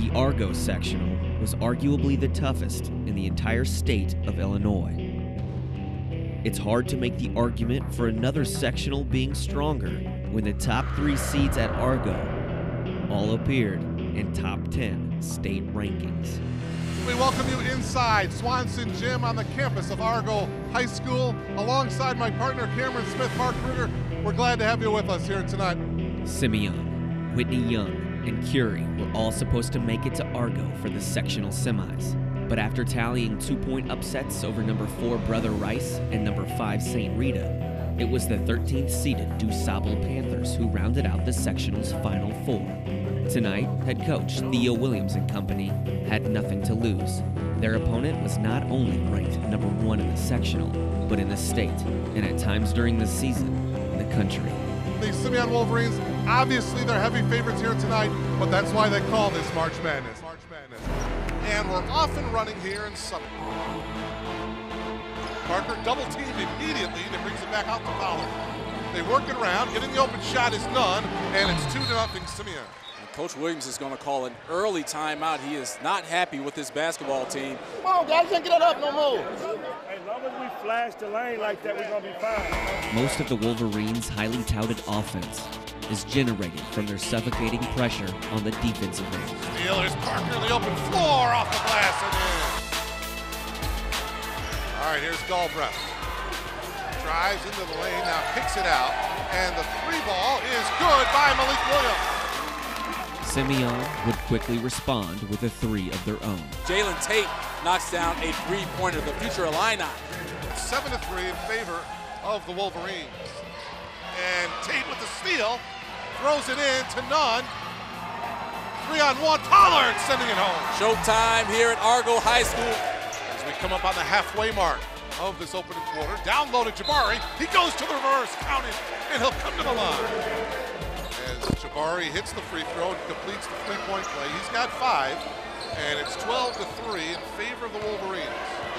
The Argo Sectional was arguably the toughest in the entire state of Illinois. It's hard to make the argument for another sectional being stronger when the top 3 seeds at Argo all appeared in top 10 state rankings. We welcome you inside Swanson Gym on the campus of Argo High School. Alongside my partner Cameron Smith, Mark Kruger, we're glad to have you with us here tonight. Simeon, Whitney Young, and Curie were all supposed to make it to Argo for the sectional semis. But after tallying 2-point upsets over number 4 Brother Rice and number 5 St. Rita, it was the 13th seeded DuSable Panthers who rounded out the sectional's final 4. Tonight, head coach Theo Williams and company had nothing to lose. Their opponent was not only ranked number 1 in the sectional, but in the state, and at times during the season, in the country. The Simeon Wolverines, obviously they're heavy favorites here tonight, but that's why they call this March Madness. And we're off and running here in Summit. Parker double teamed immediately and brings it back out to Fowler. They work it around, getting the open shot is none, and it's 2-0 Simeon. Coach Williams is going to call an early timeout. He is not happy with his basketball team. Come on, guys, can't get it up no more. As long as we flash the lane like that, we're going to be fine. Most of the Wolverines' highly touted offense is generated from their suffocating pressure on the defensive end. Steelers, Parker in the open floor, off the glass and in. All right, here's Galbraith. Drives into the lane, now kicks it out, and the 3 ball is good by Malik Williams. Simeon would quickly respond with a 3 of their own. Jalen Tate knocks down a 3-pointer, the future Illini. 7-3 in favor of the Wolverines. And Tate with the steal, throws it in to none. 3-on-1, Pollard sending it home. Showtime here at Argo High School. As we come up on the halfway mark of this opening quarter, downloaded Jabari, he goes to the reverse, counted, and he'll come to the line. As Jabari hits the free throw and completes the 3-point play, he's got 5, and it's 12-3 in favor of the Wolverines.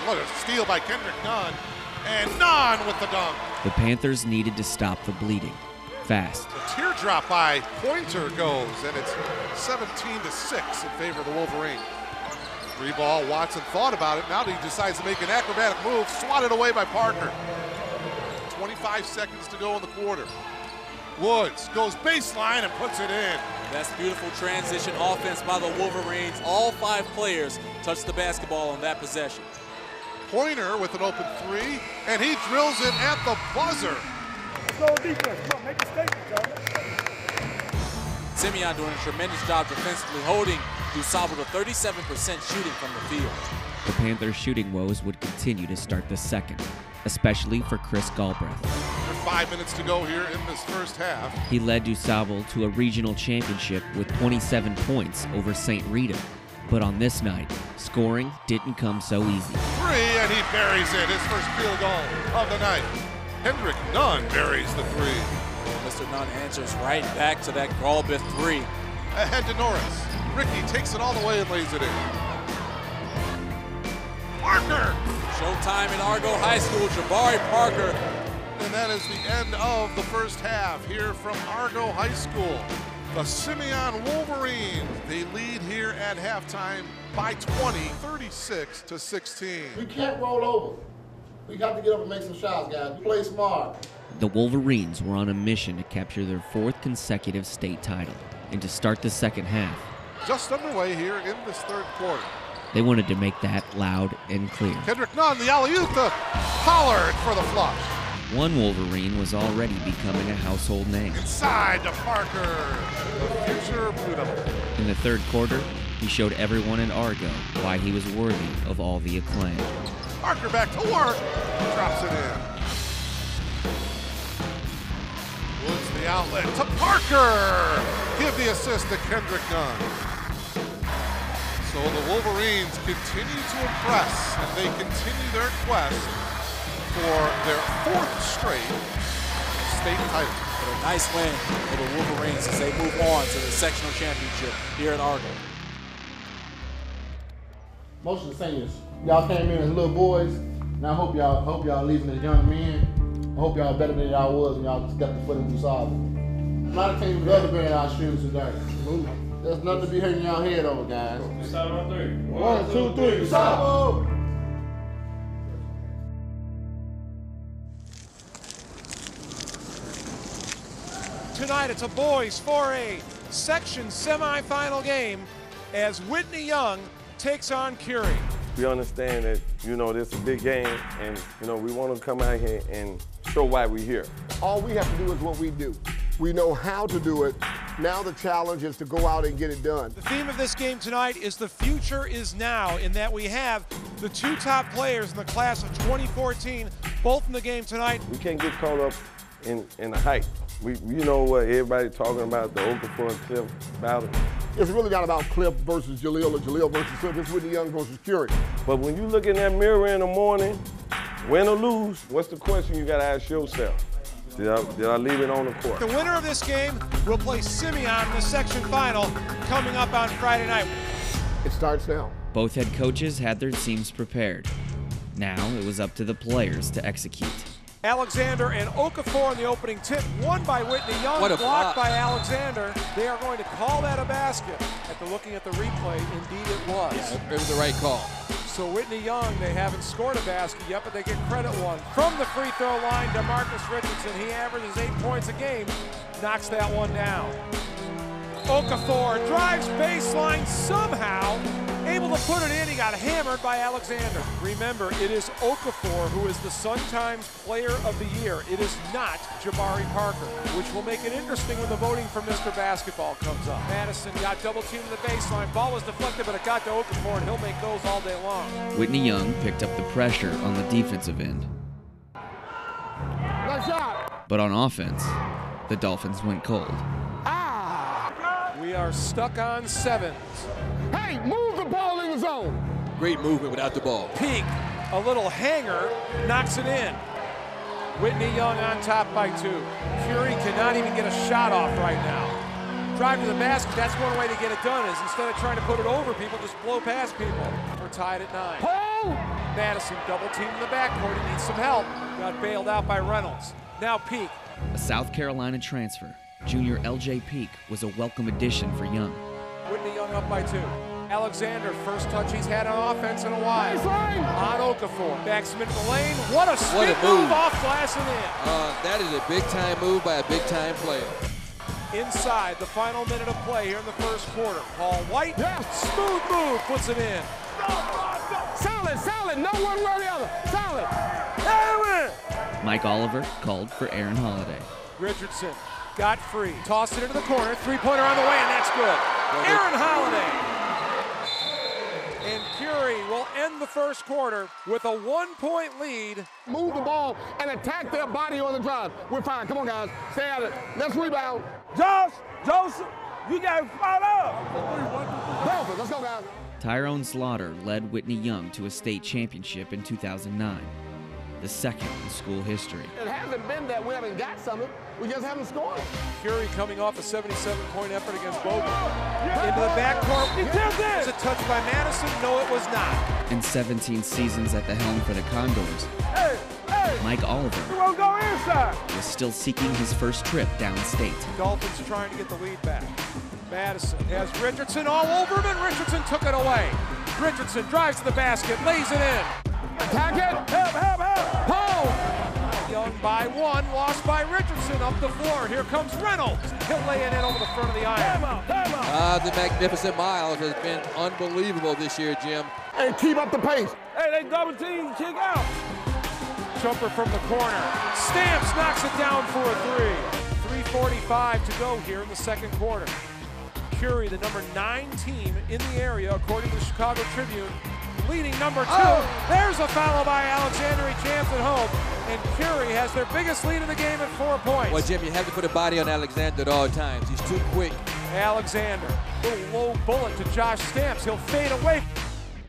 Look at a steal by Kendrick Nunn, and Nunn with the dunk. The Panthers needed to stop the bleeding fast. The teardrop by Pointer goes, and it's 17-6 in favor of the Wolverines. 3 ball, Watson thought about it, now he decides to make an acrobatic move, swatted away by Parker. 25 seconds to go in the quarter. Woods goes baseline and puts it in. That's beautiful transition offense by the Wolverines. All 5 players touched the basketball on that possession. Pointer with an open 3, and he drills it at the buzzer. Go defense, come on, make a statement, y'all. Simeon doing a tremendous job defensively, holding DuSable to 37% shooting from the field. The Panthers' shooting woes would continue to start the second, especially for Chris Galbraith. 5 minutes to go here in this first half. He led DuSable to a regional championship with 27 points over St. Rita. But on this night, scoring didn't come so easy. 3, and he buries it, his first field goal of the night. Kendrick Nunn buries the 3. Mr. Nunn answers right back to that Galbraith 3. Ahead to Norris. Ricky takes it all the way and lays it in. Parker! Showtime at Argo High School, Jabari Parker. And that is the end of the first half here from Argo High School. The Simeon Wolverines, they lead here at halftime by 20, 36-16. We can't roll over. We got to get up and make some shots, guys. Play smart. The Wolverines were on a mission to capture their 4th consecutive state title and to start the second half. Just underway here in this third quarter. They wanted to make that loud and clear. Kendrick Nunn, the alley-oop to Pollard for the flush. One Wolverine was already becoming a household name. Inside to Parker, the future Buddha. In the third quarter, he showed everyone in Argo why he was worthy of all the acclaim. Parker back to work, drops it in. Woods the outlet to Parker. Give the assist to Kendrick Nunn. So the Wolverines continue to impress, and they continue their quest for their 4th straight state title. But a nice win for the Wolverines as they move on to the sectional championship here at Argo. Most of the seniors, y'all came in as little boys, and I hope y'all leaving as young men. I hope y'all better than y'all was when y'all stepped the foot in DuSable. A lot of teams love to bring our students today. There's nothing to be hanging your head over, guys. Start on 3. 1, 2, 3, DuSable! Tonight it's a boys 4A section semifinal game as Whitney Young takes on Curie. We understand that, this is a big game, and, we want to come out here and show why we're here. All we have to do is what we do. We know how to do it. Now the challenge is to go out and get it done. The theme of this game tonight is the future is now, in that we have the 2 top players in the class of 2014, both in the game tonight. We can't get caught up in the hype. You know what everybody talking about, the Okafor and Cliff battle. It's really not about Cliff versus Jahlil or Jahlil versus Cliff. It's Whitney Young versus Curie. But when you look in that mirror in the morning, win or lose, what's the question you got to ask yourself? Did I leave it on the court? The winner of this game will play Simeon in the section final coming up on Friday night. It starts now. Both head coaches had their teams prepared. Now it was up to the players to execute. Alexander and Okafor in the opening tip, won by Whitney Young, blocked by Alexander. They are going to call that a basket. After looking at the replay, indeed it was. It was the right call. So Whitney Young, they haven't scored a basket yet, but they get credit one. From the free throw line, DeMarcus Richardson, he averages 8 points a game, knocks that one down. Okafor drives baseline somehow, able to put it in. He got hammered by Alexander. Remember, it is Okafor who is the Sun Times Player of the Year. It is not Jabari Parker, which will make it interesting when the voting for Mr. Basketball comes up. Madison got double teamed to the baseline. Ball was deflected, but it got to Okafor, and he'll make those all day long. Whitney Young picked up the pressure on the defensive end. Nice shot. But on offense, the Dolphins went cold. We are stuck on 7s. Hey, move the ball in the zone. Great movement without the ball. Peak, a little hanger, knocks it in. Whitney Young on top by 2. Curie cannot even get a shot off right now. Drive to the basket, that's one way to get it done, is instead of trying to put it over people, just blow past people. We're tied at 9. Pull! Madison double teamed in the backcourt, he needs some help. Got bailed out by Reynolds. Now Peak. A South Carolina transfer, junior LJ Peak was a welcome addition for Young. Whitney Young up by 2. Alexander, first touch he's had on offense in a while. On Okafor, backs him into the lane. What a spin move off glass and in. That is a big-time move by a big-time player. Inside the final minute of play here in the first quarter. Paul White, smooth move, puts it in. Solid, no one way or the other. Solid. Mike Oliver called for Aaron Holiday. Richardson got free, tossed it into the corner, 3-pointer on the way, and that's good. Aaron Holiday. And Curie will end the first quarter with a 1-point lead. Move the ball and attack their body on the drive. We're fine. Come on, guys. Stay at it. Let's rebound. Joseph, you got to follow up. Dolphins, let's go, guys. Tyrone Slaughter led Whitney Young to a state championship in 2009, the second in school history. It hasn't been that we haven't got something. We just haven't scored. Curie coming off a 77-point effort against Bogan. Into the backcourt. It's a touch by Madison. No, it was not. In 17 seasons at the helm for the Condors, Mike Oliver You won't go inside. was still seeking his first trip downstate. Dolphins trying to get the lead back. Madison has Richardson all over him, and Richardson took it away. Richardson drives to the basket, lays it in. Attack it. Help. Pull. Young by 1, lost by Richardson up the floor. Here comes Reynolds. He'll lay it in over the front of the iron. The magnificent Miles has been unbelievable this year, Jim. Hey, keep up the pace. Hey, they double team, kick out. Jumper from the corner. Stamps knocks it down for a 3. 3:45 to go here in the second quarter. Curie, the number 9 team in the area, according to the Chicago Tribune, leading number 2. There's a foul by Alexander. He jams it home. And Curie has their biggest lead in the game at 4 points. Well, Jim, you have to put a body on Alexander at all times. He's too quick. Alexander, little low bullet to Josh Stamps. He'll fade away.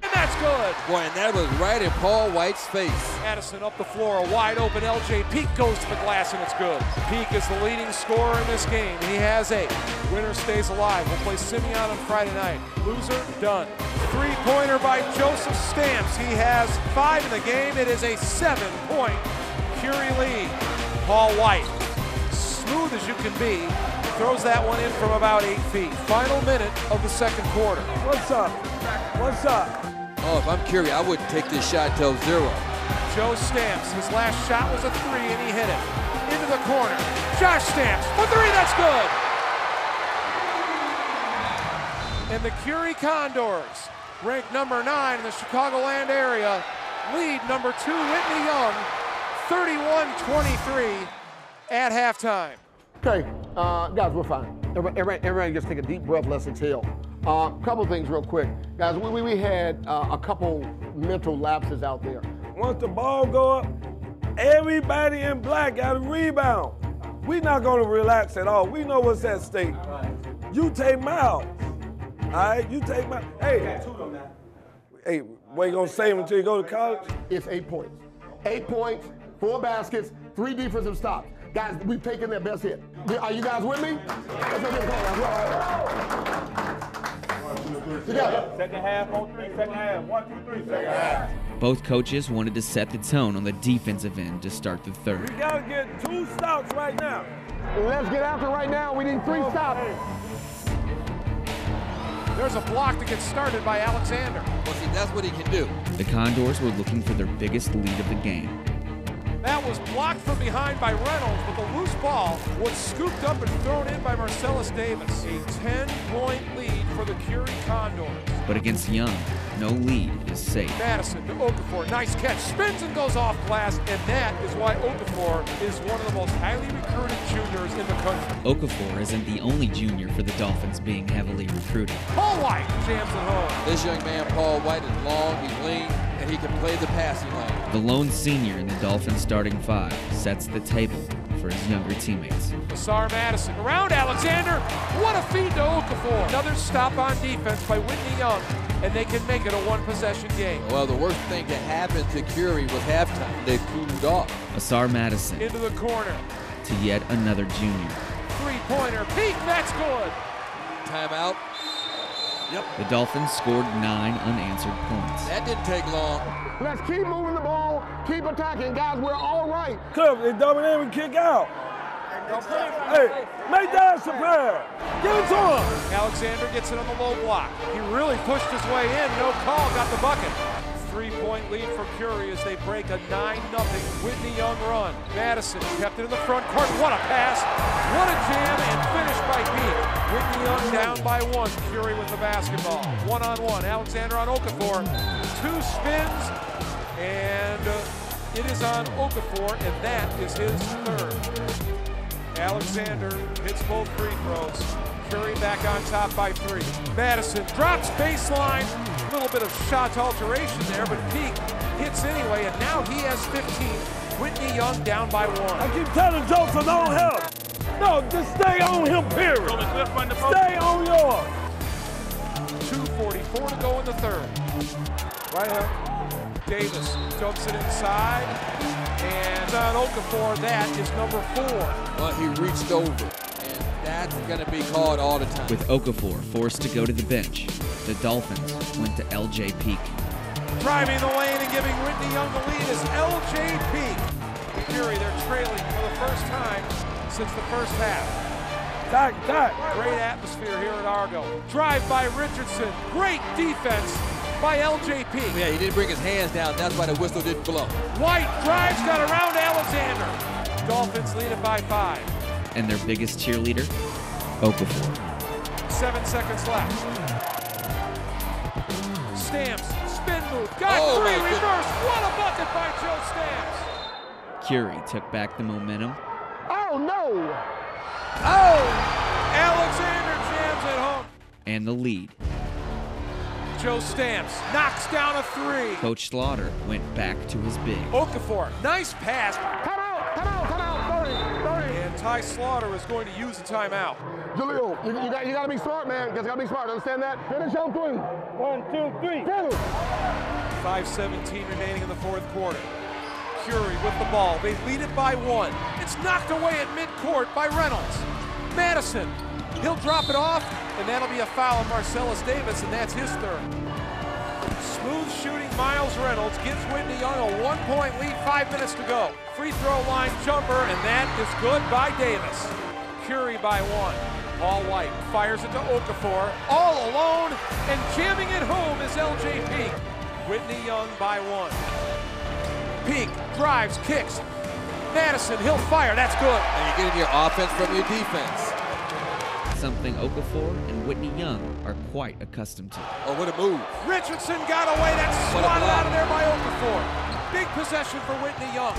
And that's good. Boy, and that was right in Paul White's face. Madison up the floor, a wide open LJ Peak goes to the glass, and it's good. Peak is the leading scorer in this game. He has 8. Winner stays alive. We'll play Simeon on Friday night. Loser, done. 3-pointer by Joseph Stamps. He has 5 in the game. It is a 7-point Curie lead. Paul White, smooth as you can be, throws that one in from about 8 feet. Final minute of the second quarter. What's up? What's up? Oh, if I'm Curie, I wouldn't take this shot till 0. Joe Stamps, his last shot was a 3 and he hit it. Into the corner. Josh Stamps for 3, that's good. And the Curie Condors, ranked number 9 in the Chicagoland area, lead number 2 Whitney Young, 31-23 at halftime. Okay, guys, we're fine. Everybody just take a deep breath, let's exhale. Couple things real quick. Guys, we had a couple mental lapses out there. Once the ball go up, everybody in black got to rebound. We're not going to relax at all. We know what's at stake. You take miles. All right, you take my. Hey, what you gonna save until you go to college? It's 8 points. 8 points, 4 baskets, 3 defensive stops. Guys, we've taken their best hit. Are you guys with me? Let's go get it. Together. Second half on 3, second half. 1, 2, 3, second half. Both coaches wanted to set the tone on the defensive end to start the third. We gotta get 2 stops right now. Let's get after it right now. We need 3 stops. There's a block to get started by Alexander. Well, see, that's what he can do. The Condors were looking for their biggest lead of the game. That was blocked from behind by Reynolds, but the loose ball was scooped up and thrown in by Marcellus Davis. A 10-point lead for the Curie Condors. But against Young, no lead is safe. Madison to Okafor, nice catch, spins and goes off glass, and that is why Okafor is one of the most highly recruited juniors in the country. Okafor isn't the only junior for the Dolphins being heavily recruited. Paul White jams it home. This young man, Paul White, is long, he's lean, and he can play the passing lane. The lone senior in the Dolphins starting 5 sets the table for his younger teammates. Asar Madison around Alexander. What a feed to Okafor. Another stop on defense by Whitney Young, and they can make it a 1-possession game. Well, the worst thing that happened to Curie was halftime. They cooled off. Asar Madison Into the corner. to yet another junior. 3-pointer, peek, that's good. Timeout. The Dolphins scored 9 unanswered points. That didn't take long. Let's keep moving the ball, keep attacking. Guys, we're all right. Cliff, they double in and kick out. Hey, make that surprise. Give it to him. Alexander gets it on the low block. He really pushed his way in. No call, got the bucket. 3-point lead for Curie as they break a 9-0 Whitney Young run. Madison kept it in the front court. What a pass. What a jam and finish by Peak. Whitney Young down by 1. Curie with the basketball. 1-on-1. Alexander on Okafor. 2 spins. And it is on Okafor, and that is his 3rd. Alexander hits both free throws. Curie back on top by 3. Madison drops baseline. A little bit of shot alteration there, but Peak hits anyway, and now he has 15. Whitney Young down by 1. I keep telling Joseph, don't help. No, just stay on him, period. Stay on yours. 2:44 to go in the 3rd. Right here. Davis dumps it inside, and on Okafor, that is number 4. Well, he reached over, and that's going to be called all the time. With Okafor forced to go to the bench, the Dolphins went to LJ Peak. Driving the lane and giving Whitney Young the lead is LJ Peak. Curie, they're trailing for the first time since the first half. Tack. Great atmosphere here at Argo. Drive by Richardson. Great defense by LJ Peak. Yeah, he didn't bring his hands down. That's why the whistle didn't blow. White drives, got around Alexander. Dolphins lead it by 5. And their biggest cheerleader, Okafor. 7 seconds left. Stamps, spin move, got 3, reverse. What a bucket by Joe Stamps. Curie took back the momentum. Oh, no. Oh! Alexander jams it home. And the lead. Joe Stamps knocks down a 3. Coach Slaughter went back to his big. Okafor, nice pass. Come out. 30. And Ty Slaughter is going to use a timeout. Jahlil, you got to be smart, man. You got to be smart. Understand that? Finish on 3. 1, 2, 3. Finish. 5:17 remaining in the 4th quarter. Curie with the ball. They lead it by 1. It's knocked away at midcourt by Reynolds. Madison, he'll drop it off, and that'll be a foul on Marcellus Davis, and that's his 3rd. Smooth shooting Miles Reynolds gives Whitney Young a 1-point lead, 5 minutes to go. Free throw line jumper, and that is good by Davis. Curie by 1. All White fires it to Okafor, all alone, and jamming it home is LJ Peak. Whitney Young by 1. Peak drives, kicks. Madison, he'll fire, that's good. And you're getting your offense from your defense. Something Okafor and Whitney Young are quite accustomed to. Oh, what a move. Richardson got away, that's What a swatted block. out of there by Okafor. Big possession for Whitney Young.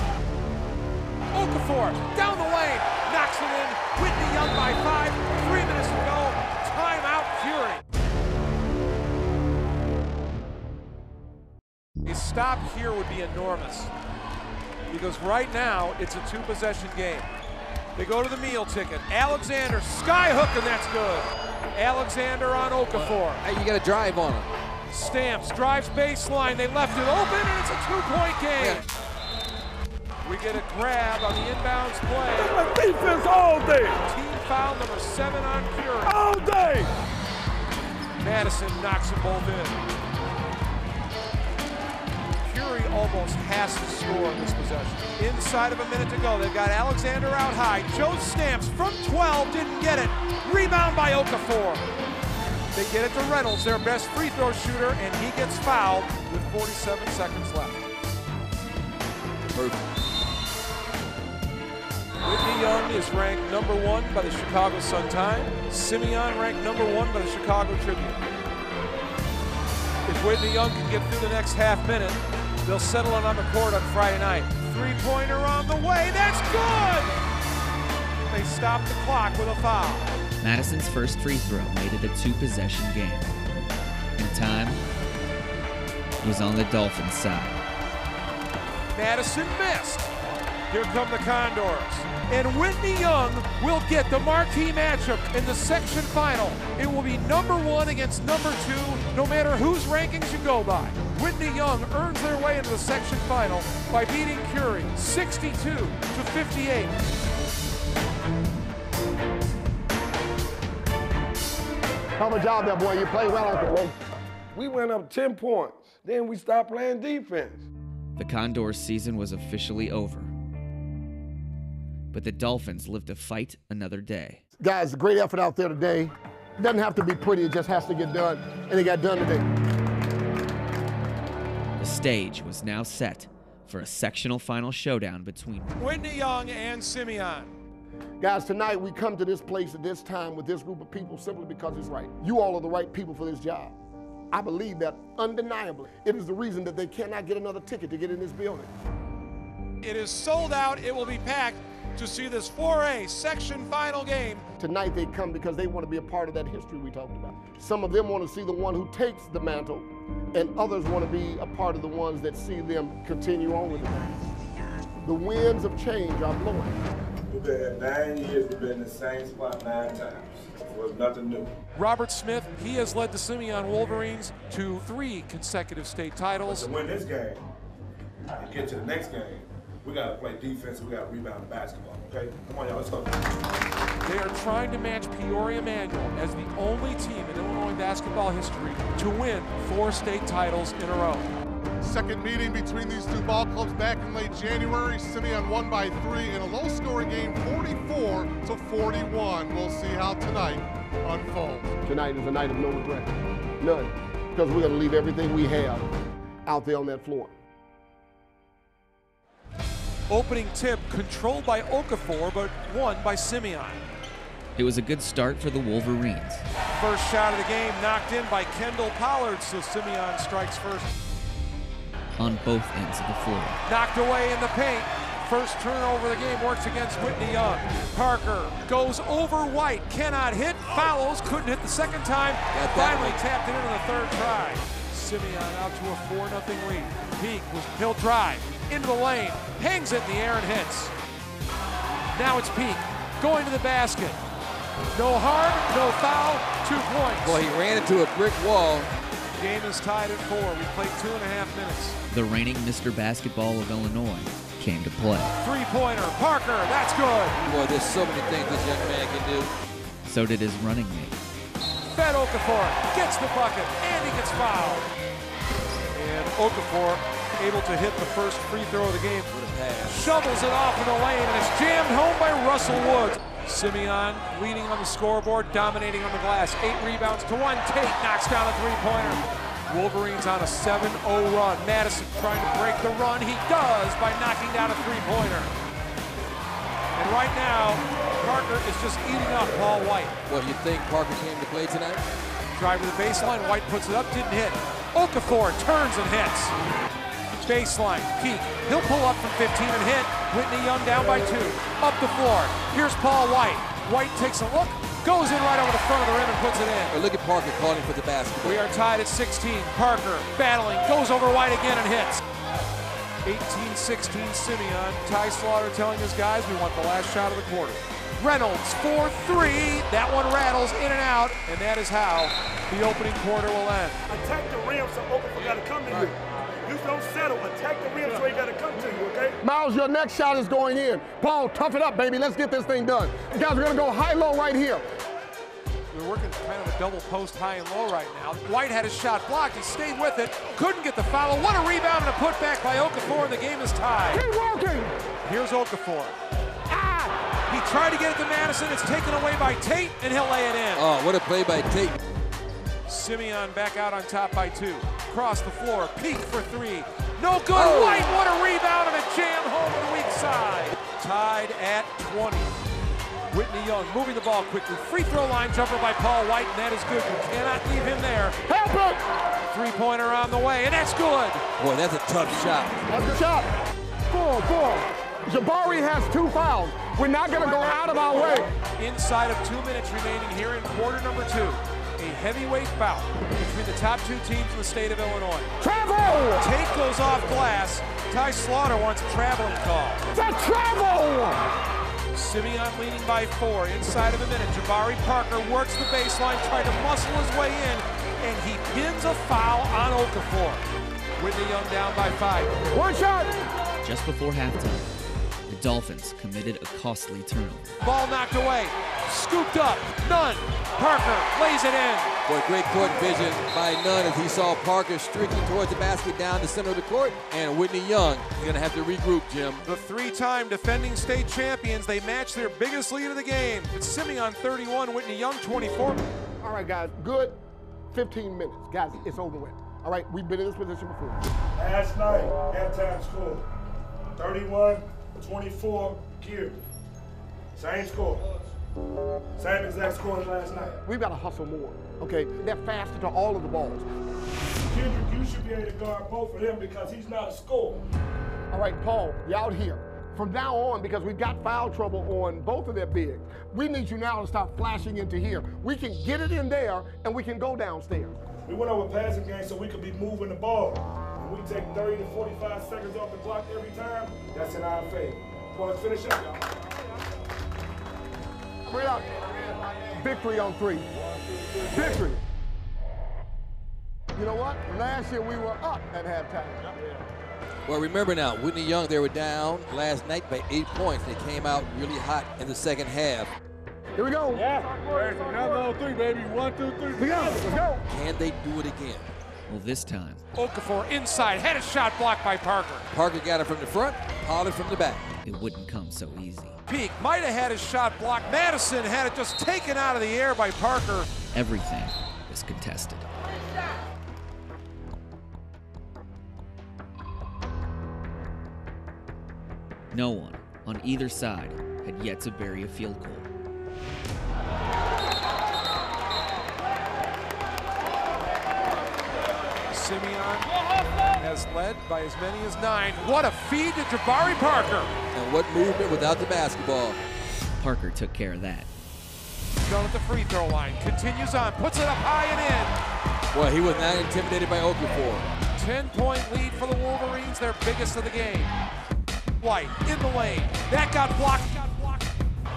Okafor down the lane, knocks it in. Whitney Young by 5, 3 minutes to go. Timeout, Curie. A stop here would be enormous because right now it's a 2-possession game. They go to the meal ticket. Alexander, skyhook, and that's good. Alexander on Okafor. Hey, you got to drive on him. Stamps, drives baseline. They left it open, and it's a 2-point game. We get a grab on the inbounds play. That's my defense all day. Team foul number 7 on Curie. All day. Madison knocks them both in. Curie almost has to score in this possession. Inside of a minute to go, they've got Alexander out high. Joe Stamps from 12, didn't get it. Rebound by Okafor. They get it to Reynolds, their best free throw shooter, and he gets fouled with 47 seconds left. Perfect. Whitney Young is ranked number 1 by the Chicago Sun-Times. Simeon ranked number 1 by the Chicago Tribune. If Whitney Young can get through the next half minute, they'll settle it on the court on Friday night. 3-pointer on the way, that's good! They stop the clock with a foul. Madison's first free throw made it a 2-possession game. And time was on the Dolphins' side. Madison missed. Here come the Condors. And Whitney Young will get the marquee matchup in the section final. It will be number 1 against number 2, no matter whose rankings you go by. Whitney Young earns their way into the section final by beating Curie 62-58. Hell of a job there, boy. You play well out there, boy. We went up 10 points. Then we stopped playing defense. The Condors' season was officially over. But the Dolphins lived to fight another day. Guys, great effort out there today. It doesn't have to be pretty, it just has to get done. And it got done today. The stage was now set for a sectional final showdown between Whitney Young and Simeon. Guys, tonight we come to this place at this time with this group of people simply because it's right. You all are the right people for this job. I believe that undeniably. It is the reason that they cannot get another ticket to get in this building. It is sold out. It will be packed to see this 4A section final game. Tonight they come because they want to be a part of that history we talked about. Some of them want to see the one who takes the mantle, and others want to be a part of the ones that see them continue on with it. The winds of change are blowing. We've been here 9 years, we've been in the same spot 9 times. It was nothing new. Robert Smith, he has led the Simeon Wolverines to 3 consecutive state titles. To win this game and get to the next game, we got to play defense, we got to rebound the basketball, okay? Come on, y'all, let's go. They are trying to match Peoria Manual as the only team in Illinois basketball history to win 4 state titles in a row. Second meeting between these two ball clubs back in late January. Simeon won by 3 in a low-scoring game, 44-41. We'll see how tonight unfolds. Tonight is a night of no regret. None. Because we're going to leave everything we have out there on that floor. Opening tip controlled by Okafor, but won by Simeon. It was a good start for the Wolverines. First shot of the game knocked in by Kendall Pollard, so Simeon strikes first. On both ends of the floor. Knocked away in the paint. First turnover of the game works against Whitney Young. Parker goes over White, cannot hit, follows, couldn't hit the second time, finally tapped it into the 3rd try. Simeon out to a 4-0 lead. Peak was, he'll drive into the lane, hangs it in the air and hits. Now it's Peak going to the basket. No harm, no foul, 2 points. Boy, he ran into a brick wall. Game is tied at 4. We played 2.5 minutes. The reigning Mr. Basketball of Illinois came to play. 3-pointer, Parker, that's good. Boy, there's so many things this young man can do. So did his running mate. Fed Okafor, gets the bucket, and he gets fouled. And Okafor able to hit the first free throw of the game. What a pass. Shovels it off in the lane, and it's jammed home by Russell Woods. Simeon leading on the scoreboard, dominating on the glass. 8 rebounds to 1. Tate knocks down a three-pointer. Wolverines on a 7-0 run. Madison trying to break the run. He does by knocking down a three-pointer. And right now, Parker is just eating up Paul White. What, you think Parker came to play tonight? Drive to the baseline, White puts it up, didn't hit. Okafor turns and hits. Baseline, Peak, he'll pull up from 15 and hit. Whitney Young down by 2. Up the floor, here's Paul White. White takes a look, goes in right over the front of the rim and puts it in. Well, look at Parker calling for the basketball. We are tied at 16. Parker battling, goes over White again and hits. 18-16 Simeon. Ty Slaughter telling his guys we want the last shot of the quarter. Reynolds for 3. That one rattles in and out, and that is how the opening quarter will end. Attack the rim so Okafor got to come to you. You don't settle. Attack the rim so he got to come to you, okay? Miles, your next shot is going in. Paul, tough it up, baby. Let's get this thing done. You guys are going to go high-low right here. We're working kind of a double post high and low right now. White had his shot blocked. He stayed with it. Couldn't get the foul. What a rebound and a putback by Okafor, and the game is tied. Keep working. Here's Okafor. He tried to get it to Madison. It's taken away by Tate, and he'll lay it in. Oh, what a play by Tate. Simeon back out on top by 2. Across the floor, Peak for 3. No good. Oh. White, what a rebound and a jam home on the weak side. Tied at 20. Whitney Young moving the ball quickly. Free throw line jumper by Paul White, and that is good. You cannot leave him there. Help it! Three-pointer on the way, and that's good. Boy, that's a tough shot. That's a shot. 4. Jabari has 2 fouls. We're not going to go out of our way. Inside of 2 minutes remaining here in quarter number 2. A heavyweight bout between the top 2 teams in the state of Illinois. Travel! Tate goes off glass. Ty Slaughter wants a traveling call. The travel! Simeon leading by 4. Inside of a minute, Jabari Parker works the baseline, trying to muscle his way in, and he pins a foul on Okafor. Whitney Young down by 5. 1 shot! Just before halftime, the Dolphins committed a costly turnover. Ball knocked away, scooped up, Nunn. Parker lays it in. Boy, great court vision by Nunn as he saw Parker streaking towards the basket down the center of the court, and Whitney Young is going to have to regroup, Jim. The 3-time defending state champions, they match their biggest lead of the game. It's Simeon 31, Whitney Young 24. All right, guys, good 15 minutes. Guys, it's over with. All right, we've been in this position before. Last night, halftime score, 31-24, Curie. Same score. Same exact score as last night. We've got to hustle more, okay? They're faster to all of the balls. Kendrick, you should be able to guard both of them because he's not a scorer. All right, Paul, you're out here. From now on, because we've got foul trouble on both of their bigs, we need you now to stop flashing into here. We can get it in there, and we can go downstairs. We went over passing game so we could be moving the ball. When we take 30 to 45 seconds off the clock every time, that's in our favor. Let's finish up, y'all. Bring up. Victory on 3. Victory. You know what? Last year we were up at halftime. Well, remember now, Whitney Young, they were down last night by 8 points. They came out really hot in the second half. Here we go. Yeah. Another on 3, baby. 1, 2, 3. Let's go. Let's go. Can they do it again? Well, this time, Okafor inside, had a shot blocked by Parker. Parker got it from the front, Pollard from the back. it wouldn't come so easy. Peak might have had his shot blocked. Madison had it just taken out of the air by Parker. Everything was contested. No one on either side had yet to bury a field goal. Simeon has led by as many as 9. What a feed to Jabari Parker. And what movement without the basketball. Parker took care of that. Down at the free throw line, continues on, puts it up high and in. Boy, he was not intimidated by Okafor. 10-point lead for the Wolverines, their biggest of the game. White in the lane, that got blocked.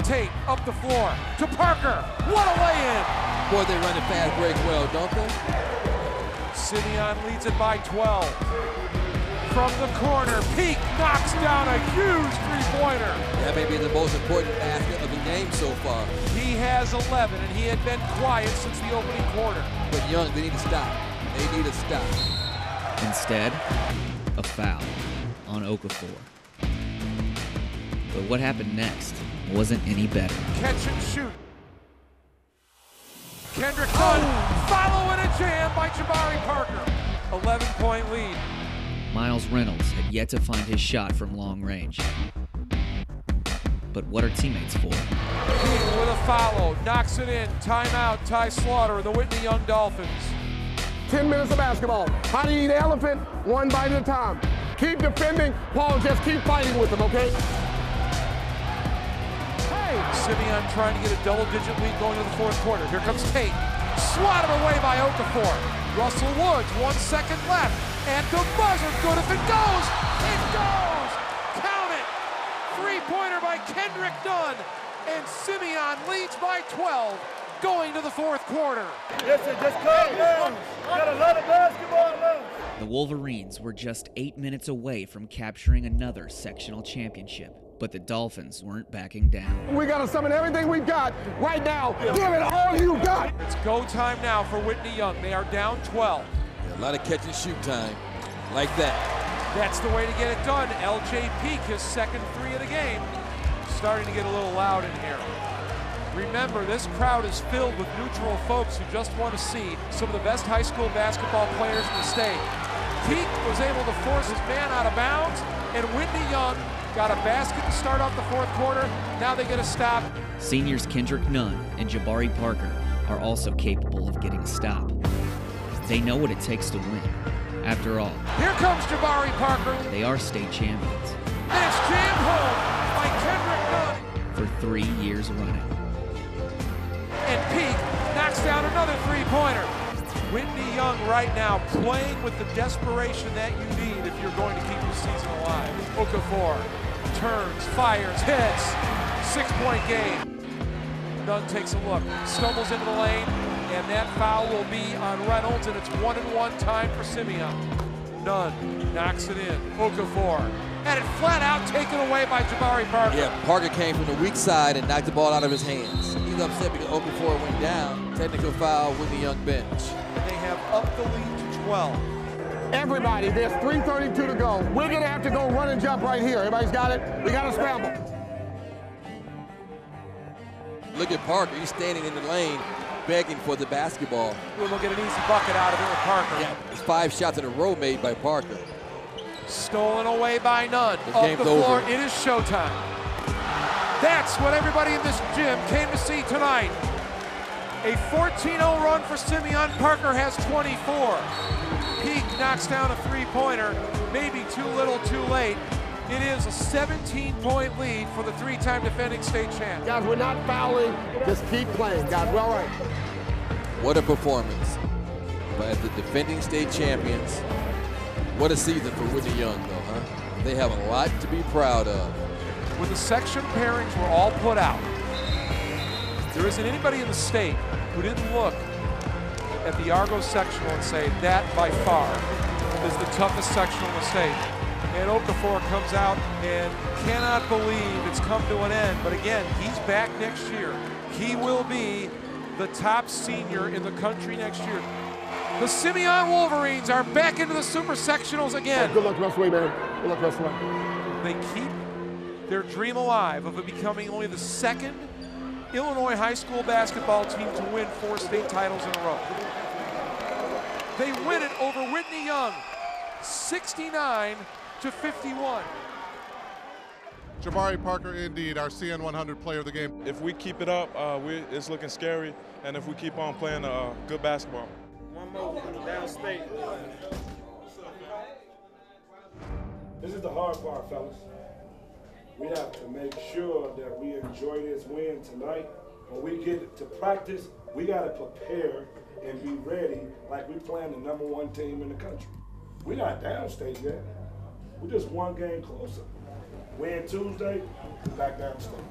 Tate up the floor to Parker. What a lay-in! Boy, they run the fast break well, don't they? Simeon leads it by 12. From the corner, Peak knocks down a huge three-pointer. That may be the most important basket of the game so far. He has 11, and he had been quiet since the opening quarter. But Young, they need to stop. They need to stop. Instead, a foul on Okafor. But what happened next wasn't any better. Catch and shoot. Kendrick Nunn following a jam by Jabari Parker. 11-point lead. Miles Reynolds had yet to find his shot from long range. But what are teammates for? Peak with a follow, knocks it in. Timeout, Ty Slaughter, the Whitney Young Dolphins. 10 minutes of basketball. How do you eat elephant? One bite at a time. Keep defending. Paul, just keep fighting with them, okay? Simeon trying to get a double-digit lead going into the fourth quarter. Here comes Tate. Swatted away by Okafor. Russell Woods, 1 second left. At the buzzer, good if it goes. It goes! Count it! Three-pointer by Kendrick Nunn. And Simeon leads by 12 going to the fourth quarter. Listen, just calm down. Got a lot of basketball left. The Wolverines were just 8 minutes away from capturing another sectional championship. But the Dolphins weren't backing down. We got to summon everything we've got right now. Give it all you got. It's go time now for Whitney Young. They are down 12. Yeah, a lot of catch and shoot time like that. That's the way to get it done. LJ Peak, his second three of the game. Starting to get a little loud in here. Remember, this crowd is filled with neutral folks who just want to see some of the best high school basketball players in the state. Peak was able to force his man out of bounds, and Whitney Young got a basket to start off the fourth quarter. Now they get a stop. Seniors Kendrick Nunn and Jabari Parker are also capable of getting a stop. They know what it takes to win. After all, here comes Jabari Parker. They are state champions. And it's jammed home by Kendrick Nunn. For 3 years running. And Peak knocks down another three-pointer. Whitney Young right now playing with the desperation that you need if you're going to keep the season alive. Okafor turns, fires, hits. 6-point game. Nunn takes a look, stumbles into the lane, and that foul will be on Reynolds, and it's 1-and-1 time for Simeon. Nunn knocks it in. Okafor, and it flat out taken away by Jabari Parker. Yeah, Parker came from the weak side and knocked the ball out of his hands. He's upset because Okafor went down. Technical foul with the Young bench. They have upped the lead to 12. Everybody, there's 3:32 to go. We're going to have to go run and jump right here. Everybody's got it? We got to scramble. Look at Parker. He's standing in the lane begging for the basketball. We'll get an easy bucket out of it with Parker. Yeah, it's 5 shots in a row made by Parker. Stolen away by Nunn. The Up game's the floor, over. it is showtime. That's what everybody in this gym came to see tonight. A 14-0 run for Simeon. Parker has 24. Peak knocks down a three-pointer, maybe too little, too late. It is a 17-point lead for the three-time defending state champ. Guys, we're not fouling. Just keep playing, guys. We're all right. What a performance by the defending state champions. What a season for Whitney Young, though, huh? They have a lot to be proud of. When the section pairings were all put out, there isn't anybody in the state who didn't look at the Argo Sectional and say that by far is the toughest sectional in the state. And Okafor comes out and cannot believe it's come to an end. But again, he's back next year. He will be the top senior in the country next year. The Simeon Wolverines are back into the Super Sectionals again. Good luck the rest of the way, man. Good luck the rest of the way. They keep their dream alive of becoming only the second Illinois high school basketball team to win 4 state titles in a row. They win it over Whitney Young, 69-51. Jabari Parker, indeed, our CN 100 player of the game. If we keep it up, it's looking scary, and if we keep on playing good basketball. One more downstate. This is the hard part, fellas. We have to make sure that we enjoy this win tonight. When we get to practice, we got to prepare and be ready like we're playing the #1 team in the country. We're not downstate yet. We're just one game closer. Win Tuesday, we're back downstate.